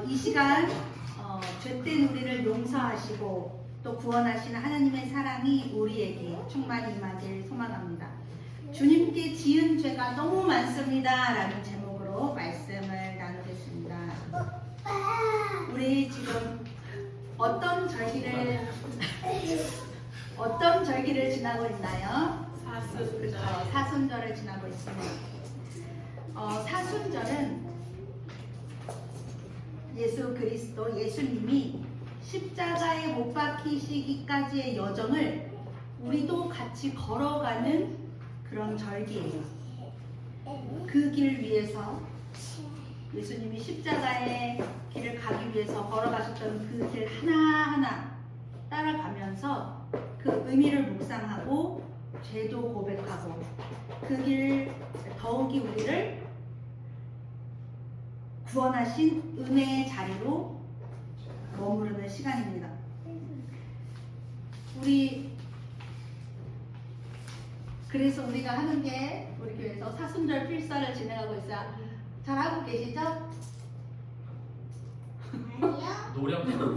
이 시간 죄된 우리를 용서하시고 또 구원하시는 하나님의 사랑이 우리에게 충만히 임하길 소망합니다. 주님께 지은 죄가 너무 많습니다 라는 제목으로 말씀을 나누겠습니다. 우리 지금 어떤 절기를 지나고 있나요? 사순절을 지나고 있습니다. 사순절은 예수 그리스도, 예수님이 십자가에 못 박히시기까지의 여정을 우리도 같이 걸어가는 그런 절기예요. 그 길 위에서 예수님이 십자가의 길을 가기 위해서 걸어가셨던 그 길 하나하나 따라가면서 그 의미를 묵상하고 죄도 고백하고 그 길 더욱이 우리를 구원하신 은혜의 자리로 머무르는 시간입니다. 그래서 우리가 하는 게 우리 교회에서 사순절 필사를 진행하고 있어요. 잘하고 계시죠? 노력하고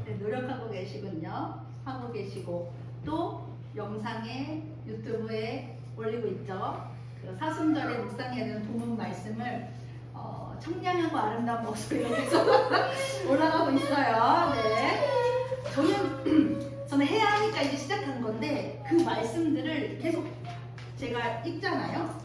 네, 노력하고 계시군요. 하고 계시고 또 영상에 유튜브에 올리고 있죠. 그 사순절에 묵상해야 되는 도문 말씀을 청량하고 아름다운 목소리로 계속 올라가고 있어요. 네. 저는 해야 하니까 이제 시작한 건데 그 말씀들을 계속 제가 읽잖아요.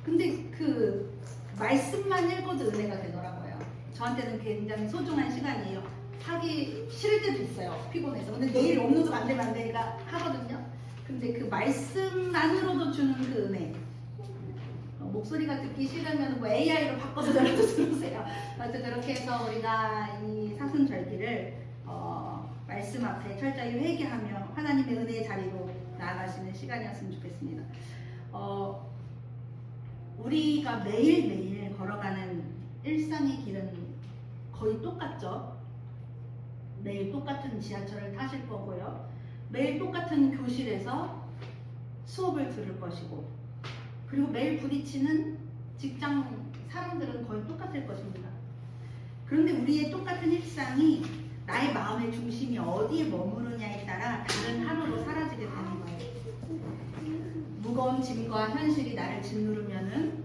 근데 그 말씀만 읽어도 은혜가 되더라고요. 저한테는 굉장히 소중한 시간이에요. 하기 싫을 때도 있어요. 피곤해서. 근데 내일 업로드 안 되면 안 되니까 하거든요. 근데 그 말씀만으로도 주는 그 은혜. 목소리가 듣기 싫으면 뭐 AI로 바꿔서라도 들으세요. 하여튼 그렇게 해서 우리가 이 사순절기를 말씀 앞에 철저히 회개하며 하나님의 은혜의 자리로 나아가시는 시간이었으면 좋겠습니다. 우리가 매일매일 걸어가는 일상의 길은 거의 똑같죠. 매일 똑같은 지하철을 타실 거고요. 매일 똑같은 교실에서 수업을 들을 것이고 그리고 매일 부딪히는 직장 사람들은 거의 똑같을 것입니다. 그런데 우리의 똑같은 일상이 나의 마음의 중심이 어디에 머무르냐에 따라 다른 하루로 사라지게 되는 거예요. 무거운 짐과 현실이 나를 짓누르면은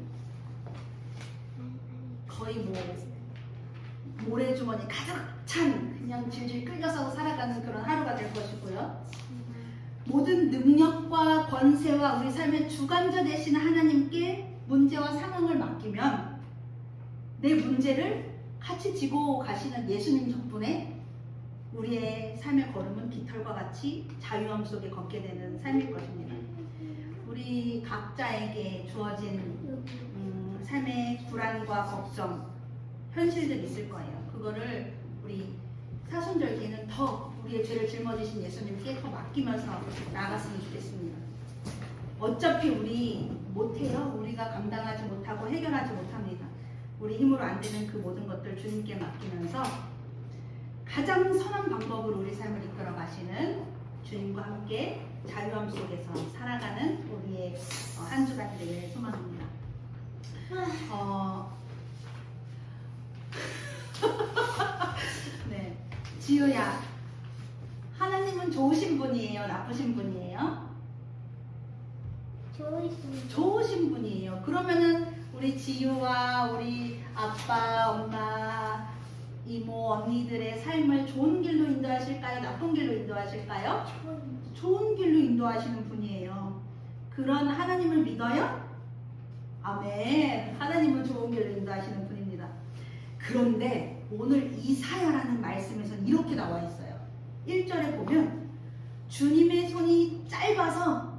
거의 모래주머니 가득 찬 그냥 질질 끌려서 살아가는 그런 하루가 될 것이고요. 모든 능력과 권세와 우리 삶의 주관자 되시는 하나님께 문제와 상황을 맡기면 내 문제를 같이 지고 가시는 예수님 덕분에 우리의 삶의 걸음은 깃털과 같이 자유함 속에 걷게 되는 삶일 것입니다. 우리 각자에게 주어진 삶의 불안과 걱정, 현실들이 있을 거예요. 그거를 우리 사순절기는 더 우리의 죄를 짊어지신 예수님께 더 맡기면서 나아갔으면 좋겠습니다. 어차피 우리 못해요. 우리가 감당하지 못하고 해결하지 못합니다. 우리 힘으로 안 되는 그 모든 것들 주님께 맡기면서 가장 선한 방법으로 우리 삶을 이끌어 가시는 주님과 함께 자유함 속에서 살아가는 우리의 한 주가 되기를 소망합니다. 네, 지우야, 하나님은 좋으신 분이에요? 나쁘신 분이에요? 좋으신 분이에요. 그러면은 우리 지우와 우리 아빠, 엄마, 이모, 언니들의 삶을 좋은 길로 인도하실까요? 나쁜 길로 인도하실까요? 좋은 길로 인도하시는 분이에요. 그런 하나님을 믿어요? 아멘. 하나님은 좋은 길로 인도하시는 분입니다. 그런데 오늘 이사야라는 말씀에서는 이렇게 나와 있어요. 1절에 보면 주님의 손이 짧아서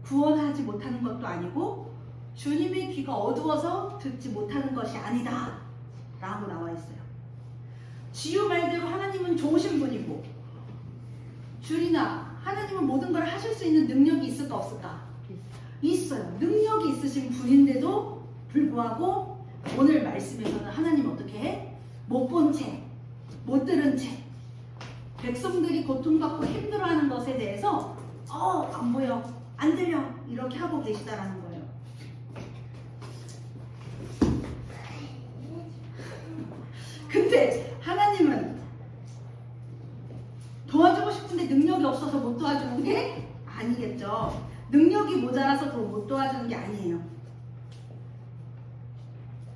구원하지 못하는 것도 아니고 주님의 귀가 어두워서 듣지 못하는 것이 아니다 라고 나와 있어요. 지우 말대로 하나님은 좋으신 분이고 주리나 하나님은 모든 걸 하실 수 있는 능력이 있을까 없을까? 있어요. 능력이 있으신 분인데도 불구하고 오늘 말씀에서는 하나님 어떻게 해? 못 본 채, 못 들은 채 백성들이 고통받고 힘들어하는 것에 대해서 안 보여, 안 들려 이렇게 하고 계시다라는 거예요. 근데 하나님 능력이 없어서 못 도와주는 게 아니겠죠. 능력이 모자라서 더 못 도와주는 게 아니에요.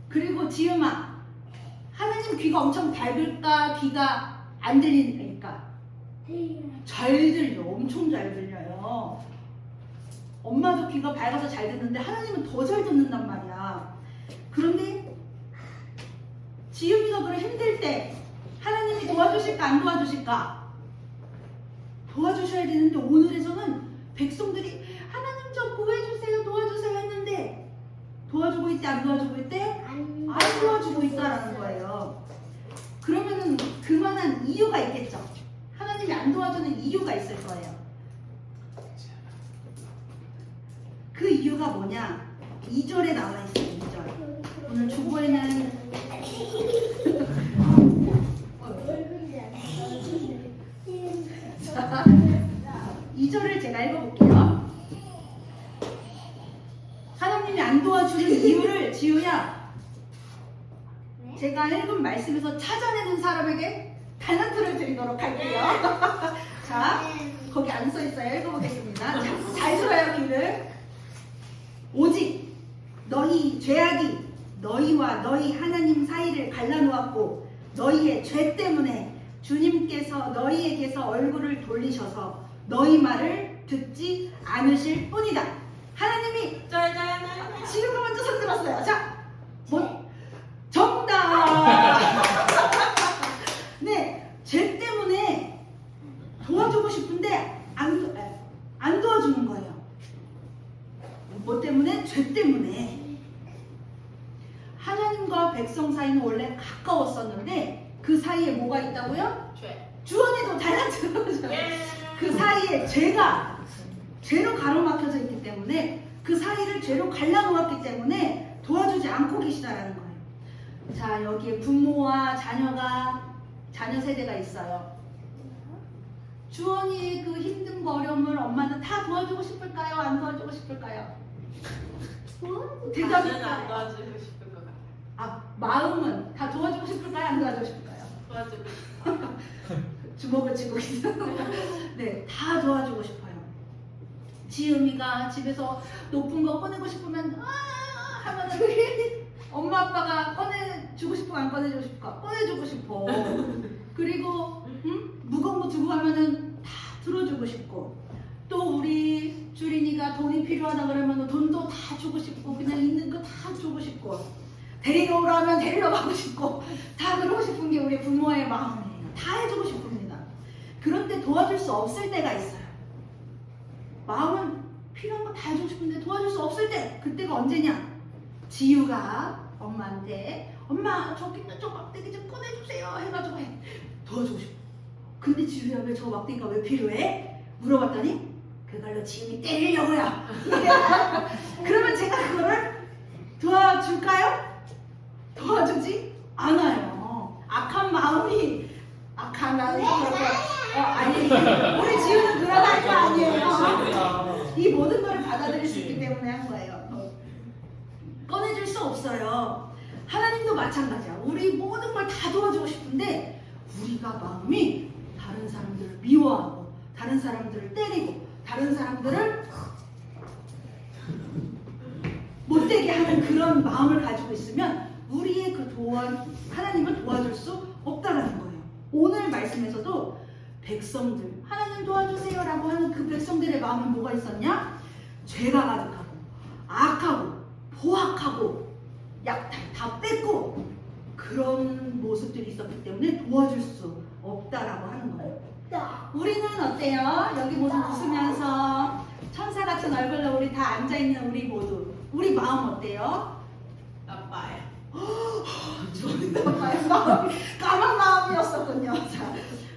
그리고 지음아, 하나님 귀가 엄청 밝을까? 귀가 안 들리니까? 잘 들려. 엄청 잘 들려요. 엄마도 귀가 밝아서 잘 듣는데 하나님은 더 잘 듣는단 말이야. 그런데 지음이가 그래 힘들 때 하나님이 도와주실까 안 도와주실까? 도와주셔야 되는데 오늘에서는 백성들이 하나님 좀 구해주세요 도와주세요 했는데 도와주고 있대 안 도와주고 있대? 안 도와주고 있다라는 거예요. 그러면은 그만한 이유가 있겠죠. 하나님이 안 도와주는 이유가 있을 거예요. 그 이유가 뭐냐? 2절에 나와 있어요. 2절. 오늘 주보에는 2절을 제가 읽어볼게요. 하나님이 안 도와주는 이유를 지우야 제가 읽은 말씀에서 찾아내는 사람에게 달란트를 드리도록 할게요. 자, 거기 안 써 있어요. 읽어보겠습니다. 자, 잘 들어요, 귀를. 오직 너희 죄악이 너희와 너희 하나님 사이를 갈라놓았고 너희의 죄 때문에 주님께서 너희에게서 얼굴을 돌리셔서 너희 말을 듣지 않으실 뿐이다. 하나님이 지금도 먼저 손 들었어요. 자, 뭐? 정답. 네, 죄 때문에 도와주고 싶은데 안 도와주는 거예요. 뭐 때문에? 죄 때문에. 하나님과 백성 사이는 원래 가까웠었는데 그 사이에 뭐가 있다고요? 죄. 주원이도 달라져요. 그 사이에 죄로 가로막혀져 있기 때문에 그 사이를 죄로 갈라놓았기 때문에 도와주지 않고 계시다라는 거예요. 자, 여기에 부모와 자녀 세대가 있어요. 주원이의 그 힘든 거 어려움을 엄마는 다 도와주고 싶을까요? 안 도와주고 싶을까요? 대답이 안 도와주고 싶을 것 같아. 마음은 다 도와주고 싶을까요? 안 도와주고 싶을까요? 도와주고 주먹을 쥐고 있어. 네, 다 도와주고 싶어요. 지음이가 집에서 높은 거 꺼내고 싶으면 하면은 엄마 아빠가 꺼내주고 싶어 안 꺼내주고 싶어? 꺼내주고 싶어. 그리고 무거운 거 들고 가면은 다 들어주고 싶고 또 우리 주린이가 돈이 필요하다 그러면 돈도 다 주고 싶고 그냥 있는 거 다 주고 싶고 데리러 오라면 데리러 가고 싶고 다 그러고 싶은 게 우리 부모의 마음이에요. 다 해주고 싶습니다. 그런데 도와줄 수 없을 때가 있어요. 마음은 필요한 거 다 해주고 싶은데 도와줄 수 없을 때 그때가 언제냐? 지유가 엄마한테 엄마 저기 있는 저 막대기 좀 꺼내주세요 해가지고 도와주고 싶어. 근데 지유야 왜 저 막대기가 왜 필요해? 물어봤더니 그걸로 지유이 때리려고요. 그러면 제가 그거를 도와줄까요? 도와주지 않아요. 악한 마음이 악한 마음이 아니 우리 지우는 그런 아이가 아니에요. 이 모든 걸 받아들일 수 있기 때문에 한 거예요. 꺼내줄 수 없어요. 하나님도 마찬가지야. 우리 모든 걸 다 도와주고 싶은데 우리가 마음이 다른 사람들을 미워하고 다른 사람들을 때리고 다른 사람들을 못되게 하는 그런 마음을 가지고 있으면 우리의 하나님을 도와줄 수 없다라는 거예요. 오늘 말씀에서도 백성들 하나님 도와주세요 라고 하는 그 백성들의 마음에 뭐가 있었냐? 죄가 가득하고 악하고 포악하고 약탈 다 뺏고 그런 모습들이 있었기 때문에 도와줄 수 없다라고 하는 거예요. 우리는 어때요? 여기 모두 웃으면서 천사 같은 얼굴로 우리 다 앉아있는 우리 모두 우리 마음 어때요? 나빠요. 나빠요. 까만 마음이었었군요. 자,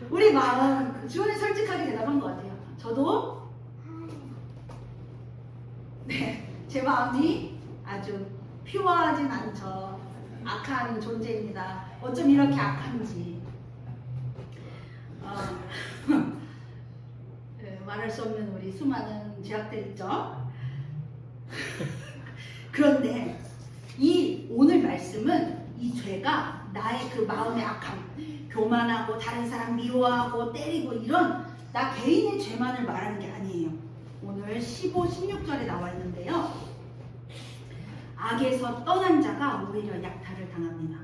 우리 마음 주원이 솔직하게 대답한 것 같아요. 저도 네, 제 마음이 아주 퓨어하진 않죠. 악한 존재입니다. 어쩜 이렇게 악한지 네, 말할 수 없는 우리 수많은 죄악들 있죠. 그런데 이 오늘 말씀은 이 죄가 나의 그 마음의 악함, 교만하고 다른 사람 미워하고 때리고 이런 나 개인의 죄만을 말하는 게 아니에요. 오늘 15, 16절에 나와 있는데요. 악에서 떠난 자가 오히려 약탈을 당합니다.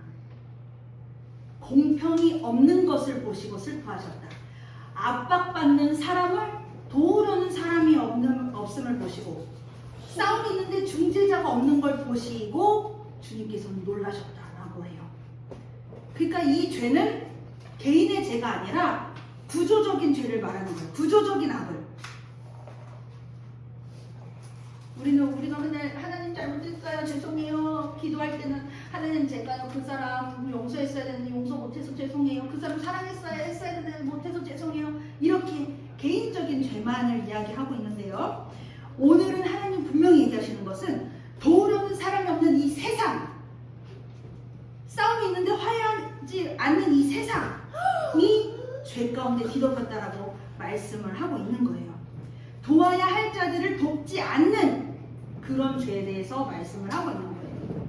공평이 없는 것을 보시고 슬퍼하셨다. 압박받는 사람을 도우려는 사람이 없음을 보시고, 싸움이 있는데 중재자가 없는 걸 보시고 주님께서는 놀라셨다라고 해요. 그러니까 이 죄는 개인의 죄가 아니라 구조적인 죄를 말하는 거예요. 구조적인 악을. 우리가 맨날 하나님 잘못했어요, 죄송해요, 기도할 때는 하나님 제가요 그 사람 용서했어야 되는데 용서 못해서 죄송해요, 그 사람 했어야 되는데 못해서 죄송해요, 이렇게 개인적인 죄만을 이야기하고 있는데요. 오늘은 하나님 분명히 얘기하시는 것은 도우려는 사람이 없는 이 세상, 싸움이 있는데 화해하지 않는 이 세상이 죄 가운데 뒤덮였다라고 말씀을 하고 있는 거예요. 도와야 할 자들을 돕지 않는 그런 죄에 대해서 말씀을 하고 있는 거예요.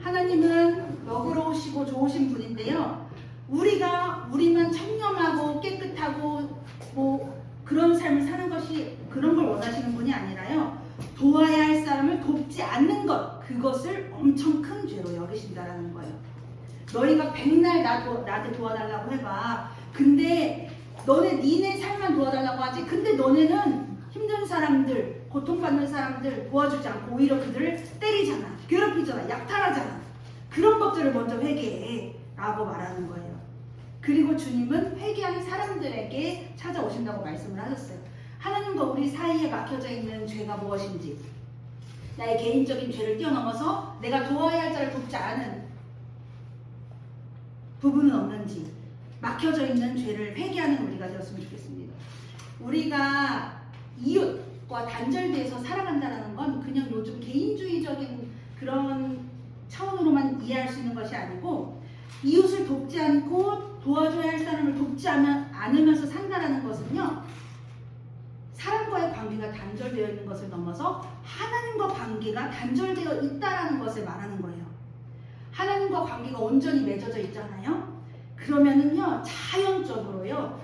하나님은 너그러우시고 좋으신 분인데요. 우리만 청렴하고 깨끗하고 뭐 그런 삶을 사는 것이 그런 걸 원하시는 분이 아니라요. 도와야 할 사람을 돕지 않는 것, 그것을 엄청 큰 죄로 여기신다라는 거예요. 너희가 백날 나한테 도와달라고 해봐. 근데 니네 삶만 도와달라고 하지. 근데 너네는 힘든 사람들, 고통받는 사람들 도와주지 않고 오히려 그들을 때리잖아, 괴롭히잖아, 약탈하잖아. 그런 것들을 먼저 회개해 라고 말하는 거예요. 그리고 주님은 회개하는 사람들에게 찾아오신다고 말씀을 하셨어요. 하나님과 우리 사이에 막혀져 있는 죄가 무엇인지, 나의 개인적인 죄를 뛰어넘어서 내가 도와야 할 자를 돕지 않은 부분은 없는지, 막혀져 있는 죄를 회개하는 우리가 되었으면 좋겠습니다. 우리가 이웃과 단절돼서 살아간다는 건 그냥 요즘 개인주의적인 그런 차원으로만 이해할 수 있는 것이 아니고, 이웃을 돕지 않고 도와줘야 할 사람을 돕지 않으면서 산다는 것은요, 사람과의 관계가 단절되어 있는 것을 넘어서 하나님과 관계가 단절되어 있다는 것을 말하는 거예요. 하나님과 관계가 온전히 맺어져 있잖아요. 그러면은요, 자연적으로요,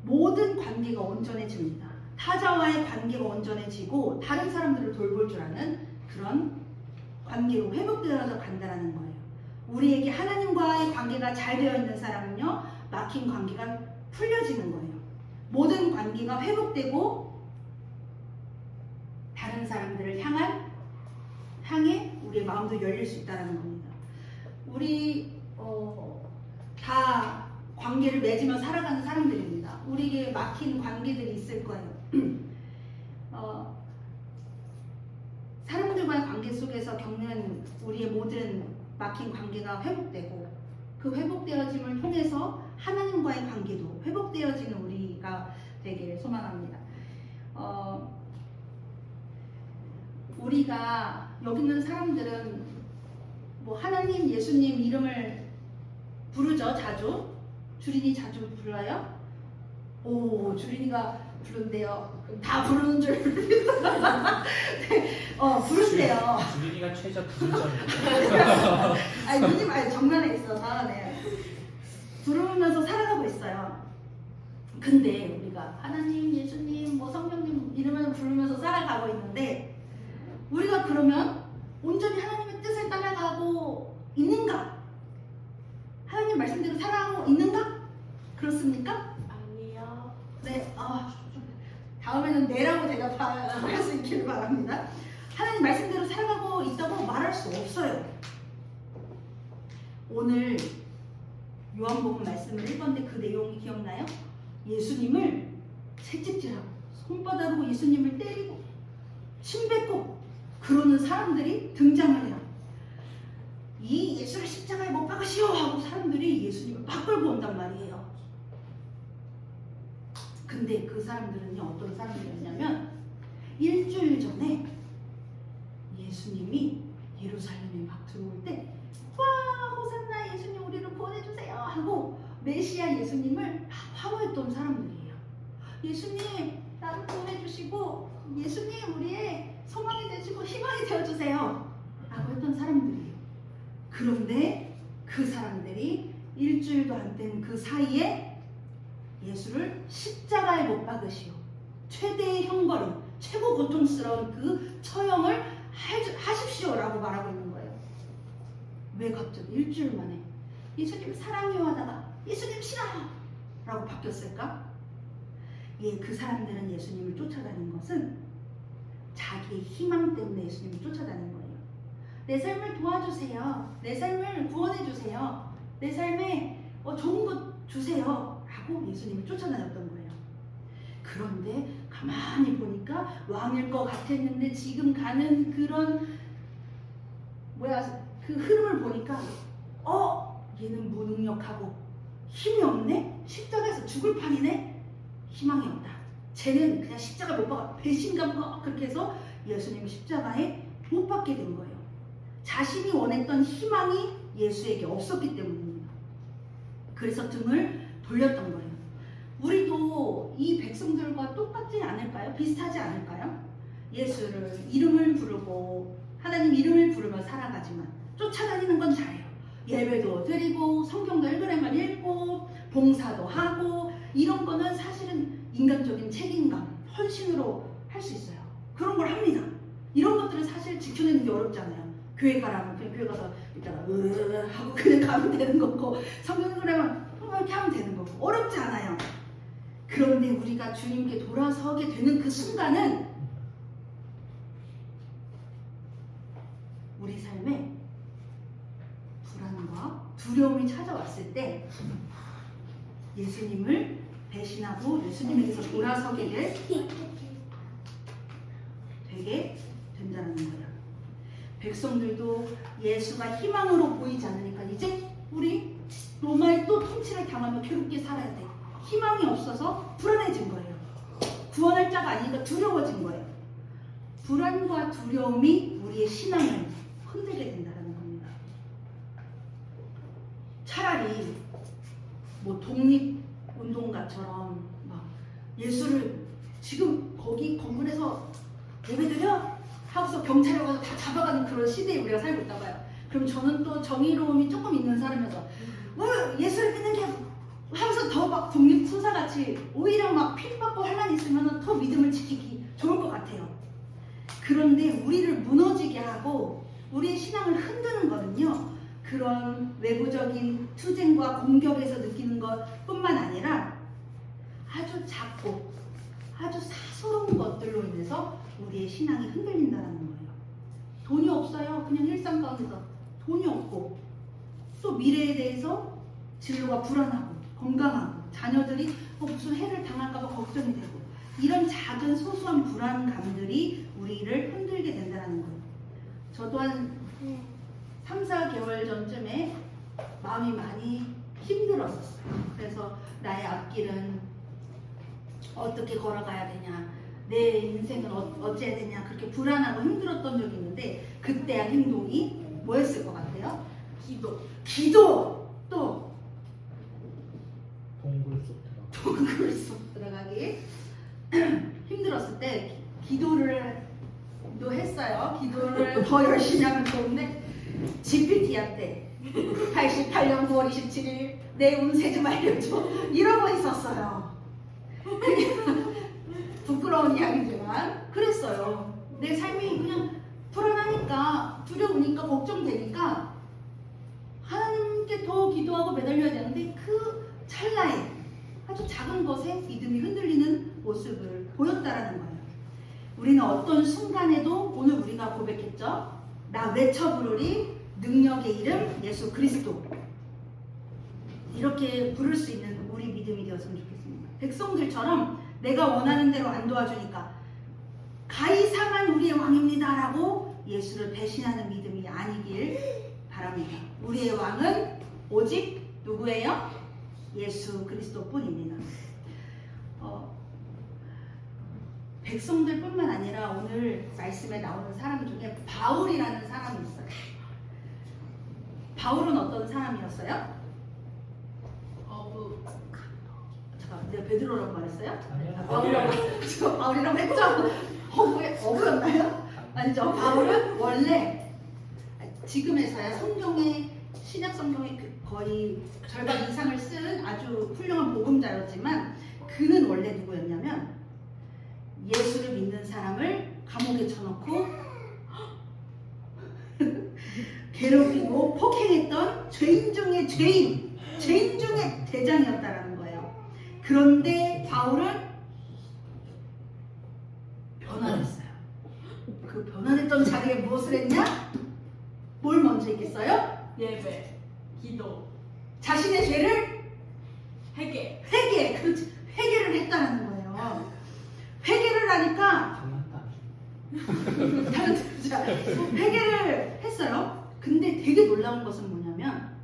모든 관계가 온전해집니다. 타자와의 관계가 온전해지고 다른 사람들을 돌볼 줄 아는 그런 관계로 회복되어서 간다는 거예요. 우리에게 하나님과의 관계가 잘 되어 있는 사람은요, 막힌 관계가 풀려지는 거예요. 모든 관계가 회복되고 다른 사람들을 향해 우리의 마음도 열릴 수 있다는 겁니다. 우리 다 관계를 맺으며 살아가는 사람들입니다. 우리에게 막힌 관계들이 있을 거예요. 사람들과의 관계 속에서 겪는 우리의 모든 막힌 관계가 회복되고, 그 회복되어짐을 통해서 하나님과의 관계도 회복되어지는 우리가 되기를 소망합니다. 우리가 여기 있는 사람들은 뭐 하나님, 예수님 이름을 부르죠. 자주. 주린이 자주 불러요? 오, 주린이가 부른대요. 다 부르는 줄. 부른대요. 주린이가 최저 9점이에요. 아니, 누님, 장난에 있어서, 네. 부르면서 살아가고 있어요. 근데 우리가 하나님, 예수님, 뭐 성령님 이름을 부르면서 살아가고 있는데, 우리가 그러면 온전히 하나님의 뜻을 따라가고 있는가? 하나님 말씀대로 살아가고 있는가? 그렇습니까? 아니요. 네, 다음에는 네라고 대답할 수 있기를 바랍니다. 하나님 말씀대로 살아가고 있다고 말할 수 없어요. 오늘 요한복음 말씀을 읽었는데 그 내용이 기억나요? 예수님을 채찍질하고 손바닥으로 예수님을 때리고 침 뱉고 그러는 사람들이 등장을 해요. 이 예수를 십자가에 못 박으시오 하고 사람들이 예수님을 막 끌고 온단 말이에요. 근데 그 사람들은요, 어떤 사람들이었냐면 일주일 전에 예수님이 예루살렘에 막 들어올 때 와, 호산나, 예수님 우리를 구원해주세요 하고 메시아 예수님을 막 환호했던 사람들이에요. 예수님 나를 구원해주시고 예수님 우리의 소망이 되시고 희망이 되어주세요 라고 했던 사람들이에요. 그런데 그 사람들이 일주일도 안 된 그 사이에 예수를 십자가에 못 박으시오. 최대의 형벌은 최고 고통스러운 그 처형을 하십시오라고 말하고 있는 거예요. 왜 갑자기 일주일 만에 예수님 사랑해요 하다가 예수님 싫어요 라고 바뀌었을까? 예, 그 사람들은 예수님을 쫓아다닌 것은 자기의 희망 때문에 예수님을 쫓아다닌 거예요. 내 삶을 도와주세요. 내 삶을 구원해주세요. 내 삶에 좋은 것 주세요 라고 예수님을 쫓아다녔던 거예요. 그런데 가만히 보니까 왕일 것 같았는데 지금 가는 그런 그 흐름을 보니까 얘는 무능력하고 힘이 없네? 십자가에서 죽을 판이네? 희망이 없다. 쟤는 그냥 십자가 못 박아 배신감과 그렇게 해서 예수님 십자가에 못 박게 된 거예요. 자신이 원했던 희망이 예수에게 없었기 때문입니다. 그래서 등을 돌렸던 거예요. 우리도 이 백성들과 똑같지 않을까요? 비슷하지 않을까요? 예수를 이름을 부르고 하나님 이름을 부르며 살아가지만 쫓아다니는 건 잘해요. 예배도 드리고 성경도 읽으려면 읽고 봉사도 하고 이런 거는 사실은 인간적인 책임감, 헌신으로 할 수 있어요. 그런 걸 합니다. 이런 것들은 사실 지켜내는 게 어렵잖아요. 교회 가라면 그냥 교회 가서 이따가 하고 그냥 가면 되는 거고 성경 읽으려면 이렇게 하면 되는 거고 어렵지 않아요. 그런데 우리가 주님께 돌아서게 되는 그 순간은 우리 삶에 불안과 두려움이 찾아왔을 때 예수님을 배신하고 예수님에게서 돌아서게 되게 된다는 거예요. 백성들도 예수가 희망으로 보이지 않으니까 이제 우리 로마의 또 통치를 당하며 괴롭게 살아야 돼. 희망이 없어서 불안해진 거예요. 구원할 자가 아니니까 두려워진 거예요. 불안과 두려움이 우리의 신앙을 흔들게 된다는 겁니다. 차라리 뭐 독립운동가처럼 막 예수를 지금 거기 건물에서 예배드려? 하고서 경찰이 와서 다 잡아가는 그런 시대에 우리가 살고 있다 봐요. 그럼 저는 또 정의로움이 조금 있는 사람이어서 예수를 믿는 게 하면서 더 막 독립투사같이 오히려 막 핍받고 환란이 있으면 더 믿음을 지키기 좋을 것 같아요. 그런데 우리를 무너지게 하고 우리의 신앙을 흔드는 거는요, 그런 외부적인 투쟁과 공격에서 느끼는 것뿐만 아니라 아주 작고 아주 사소로운 것들로 인해서 우리의 신앙이 흔들린다는 거예요. 돈이 없어요. 그냥 일상 가운데서 돈이 없고 또 미래에 대해서 진로가 불안하고 건강하고 자녀들이 무슨 해를 당할까 봐 걱정이 되고 이런 작은 소소한 불안감들이 우리를 흔들게 된다는 거예요. 저도 한 3, 4개월 전쯤에 마음이 많이 힘들었었어요. 그래서 나의 앞길은 어떻게 걸어가야 되냐, 내 인생은 어찌해야 되냐, 그렇게 불안하고 힘들었던 적이 있는데 그때 한 행동이 뭐였을 것 같아요? 기도! 또 동굴 속 들어가기 힘들었을 때 기도를 했어요. 기도를 더 열심히 하면 좋은데 GPT한테 88년 9월 27일 내 운세 좀 알려줘 이러고 있었어요. 부끄러운 이야기지만 그랬어요. 내 삶이 그냥 불안하니까 두려우니까 걱정되니까 하나님께 더 기도하고 매달려야 되는데 그 찰나에 아주 작은 것에 믿음이 흔들리는 모습을 보였다라는 거예요. 우리는 어떤 순간에도 오늘 우리가 고백했죠. 나 외쳐 부르리 능력의 이름 예수 그리스도. 이렇게 부를 수 있는 우리 믿음이 되었으면 좋겠습니다. 백성들처럼 내가 원하는 대로 안 도와주니까 가히 상한 우리의 왕입니다 라고 예수를 배신하는 믿음이 아니길 바랍니다. 우리의 왕은 오직 누구예요? 예수 그리스도 뿐입니다. 백성들뿐만 아니라 오늘 말씀에 나오는 사람 중에 바울이라는 사람이 있어요. 바울은 어떤 사람이었어요? 잠깐, 내가 베드로라고 말했어요? 바울이라고 했죠? 어부였나요? 아니죠. 바울은 원래 지금에서야 성경의 신약 성경의 거의 절반 이상을 쓴 아주 훌륭한 복음자였지만 그는 원래 누구였냐면 예수를 믿는 사람을 감옥에 쳐넣고 괴롭히고 폭행했던 죄인 중에 죄인 중에 대장이었다라는 거예요. 그런데 바울은 변화했어요. 그 변화됐던 자리에 무엇을 했냐? 뭘 먼저 했겠어요? 예배, 기도, 자신의 죄를 회개. 그렇지. 회개를 했다는 거예요. 회개를 하니까 장난감. 자, 회개를 했어요. 근데 되게 놀라운 것은 뭐냐면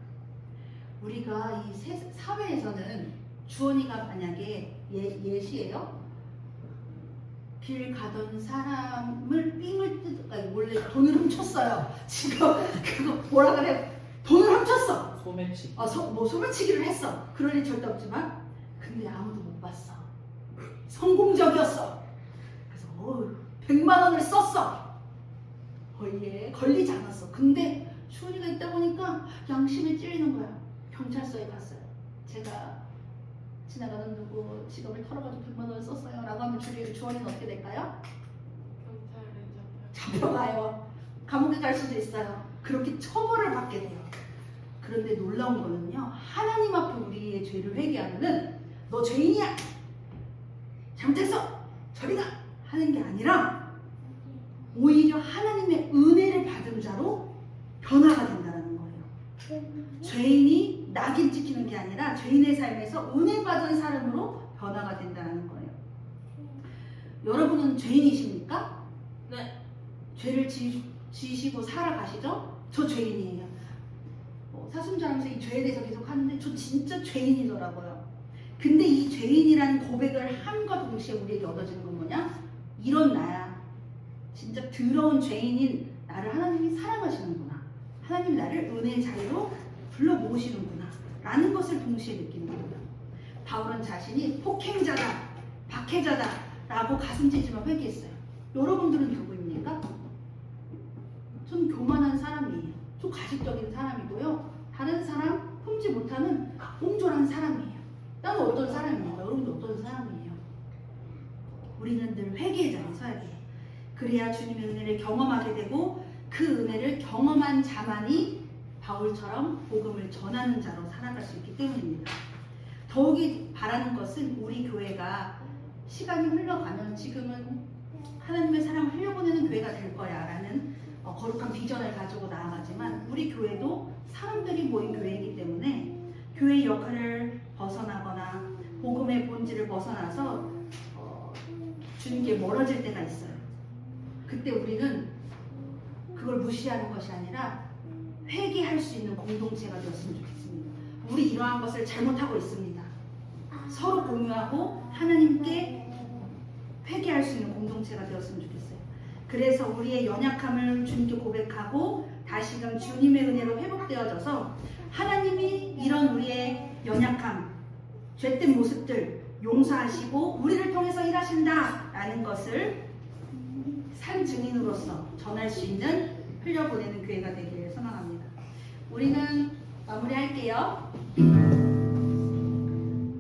우리가 이 사회에서는 주원이가 만약에 예시예요. 길 가던 사람을 삥을 아니, 원래 돈을 훔쳤어요. 지금 그거 뭐라 그래? 돈을 훔쳤어. 소매치. 뭐 소매치기를 했어. 그럴 일 절대 없지만 근데 아무도 못 봤어. 성공적이었어. 그래서 100만 원을 썼어. 얘 걸리지 않았어. 근데 주원이가 있다 보니까 양심에 찔리는 거야. 경찰서에 갔어요. 제가 지나가는 누구 지갑을 털어가지고 100만 원을 썼어요. 라고 하면 주원이는 어떻게 될까요? 경찰에 잡혀가요. 감옥에 갈 수도 있어요. 그렇게 처벌을 받게 돼요. 그런데 놀라운 거는요. 하나님 앞에 우리의 죄를 회개하면은 너 죄인이야. 잘못했어. 저리 가. 하는 게 아니라 오히려 하나님의 은혜를 받은 자로 변화가 된다는 거예요. 죄인이 낙인 찍히는 게 아니라 죄인의 삶에서 은혜 받은 사람으로 변화가 된다는 거예요. 여러분은 죄인이십니까? 네. 죄를 지시고 살아가시죠? 저 죄인이에요. 사순자라면서 이 죄에 대해서 계속 하는데 저 진짜 죄인이더라고요. 근데 이 죄인이라는 고백을 함과 동시에 우리에게 얻어지는 건 뭐냐? 이런 나야. 진짜 더러운 죄인인 나를 하나님이 사랑하시는구나. 하나님이 나를 은혜의 자리로 불러 모으시는구나. 라는 것을 동시에 느끼는 거예요. 바울은 자신이 폭행자다, 박해자다 라고 가슴 찢으며 회개했어요. 여러분들은 누구입니까? 전 교만한 사람이에요. 좀 가식적인 사람이고요. 다른 사람 품지 못하는 옹졸한 사람이에요. 나는 어떤 사람입니까? 여러분도 어떤 사람이에요? 우리는 늘 회개의 자리에 서야 돼요. 그래야 주님의 은혜를 경험하게 되고 그 은혜를 경험한 자만이 바울처럼 복음을 전하는 자로 살아갈 수 있기 때문입니다. 더욱이 바라는 것은 우리 교회가 시간이 흘러가면 지금은 하나님의 사랑을 흘려보내는 교회가 될 거야 라는 거룩한 비전을 가지고 나아가지만 우리 교회도 사람들이 모인 교회이기 때문에 교회의 역할을 벗어나거나 복음의 본질을 벗어나서 주님께 멀어질 때가 있어요. 그때 우리는 그걸 무시하는 것이 아니라 회개할 수 있는 공동체가 되었으면 좋겠습니다. 우리 이러한 것을 잘못하고 있습니다. 서로 공유하고 하나님께 회개할 수 있는 공동체가 되었으면 좋겠어요. 그래서 우리의 연약함을 주님께 고백하고 다시금 주님의 은혜로 회복되어져서 하나님이 이런 우리의 연약함, 죄된 모습들 용서하시고 우리를 통해서 일하신다 라는 것을 산 증인으로서 전할 수 있는 흘려보내는 교회가 되기를 소망합니다. 우리는 마무리할게요.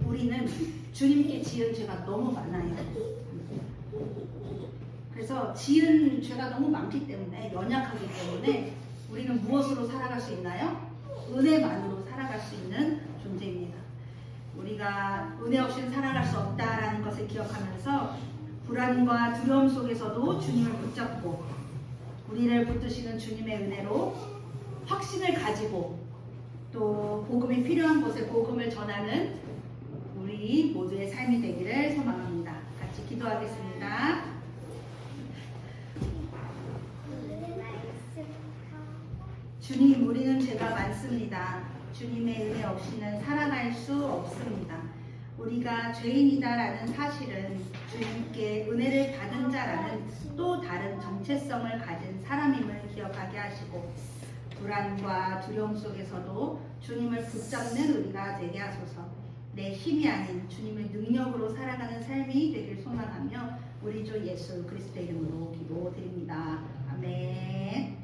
우리는 주님께 지은 죄가 너무 많아요. 그래서 지은 죄가 너무 많기 때문에 연약하기 때문에 우리는 무엇으로 살아갈 수 있나요? 은혜만으로 살아갈 수 있는 존재입니다. 우리가 은혜 없이는 살아갈 수 없다라는 것을 기억하면서 불안과 두려움 속에서도 주님을 붙잡고 우리를 붙드시는 주님의 은혜로 확신을 가지고 또 복음이 필요한 곳에 복음을 전하는 우리 모두의 삶이 되기를 소망합니다. 같이 기도하겠습니다. 주님, 우리는 죄가 많습니다. 주님의 은혜 없이는 살아갈 수 없습니다. 우리가 죄인이다라는 사실은 주님께 은혜를 받은 자라는 또 다른 정체성을 가진 사람임을 기억하게 하시고 불안과 두려움 속에서도 주님을 붙잡는 우리가 되게 하소서. 내 힘이 아닌 주님의 능력으로 살아가는 삶이 되길 소망하며 우리 주 예수 그리스도의 이름으로 기도드립니다. 아멘.